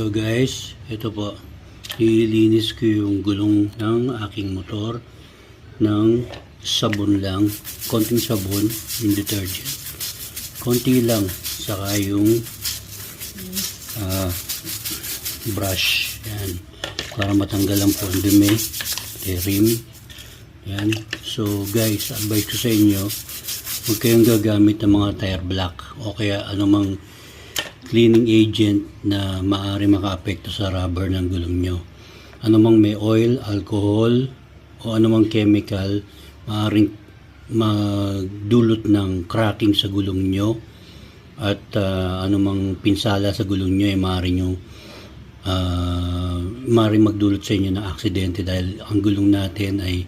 So guys, ito po, nililinis ko yung gulong ng aking motor ng sabon lang, konting sabon, yung detergent, konti lang, saka yung brush, yan, para matanggal lang po ang dumi, rim, yan. So guys, advice ko sa inyo, huwag kayong gagamit ng mga tire black o kaya anumang cleaning agent na maaari makaapekto sa rubber ng gulong nyo. Anumang may oil, alcohol o anumang chemical maaaring magdulot ng cracking sa gulong nyo at anumang pinsala sa gulong nyo ay maaaring magdulot sa inyo ng aksidente dahil ang gulong natin ay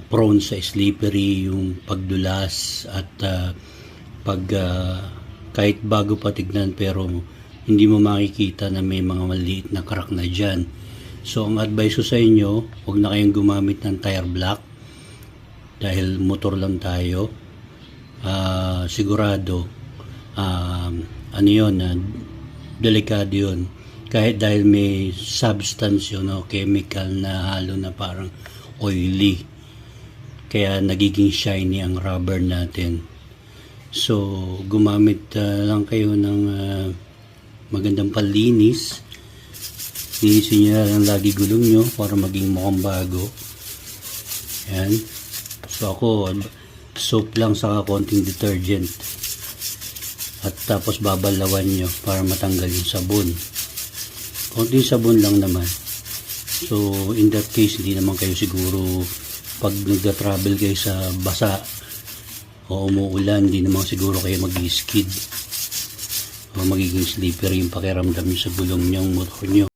prone sa slippery, yung pagdulas at kahit bago pa tignan pero hindi mo makikita na may mga maliit na crack na dyan. So ang advice ko sa inyo, huwag na kayong gumamit ng tire black dahil motor lang tayo. Sigurado delikado yun, kahit dahil may substance yun o chemical na halo na parang oily, kaya nagiging shiny ang rubber natin. So gumamit lang kayo ng magandang panlinis. Linisin nyo lang lagi gulong nyo para maging mukhang bago. Yan. So ako, soap lang saka konting detergent at tapos babalawan nyo para matanggal yung sabon. Konting sabon lang naman. So in that case, hindi naman kayo siguro pag nagda-travel kayo sa basa o umuulan, hindi naman siguro kayo mag-skid o magiging slippery yung pakiramdam nyo sa gulong nyo, motor nyo.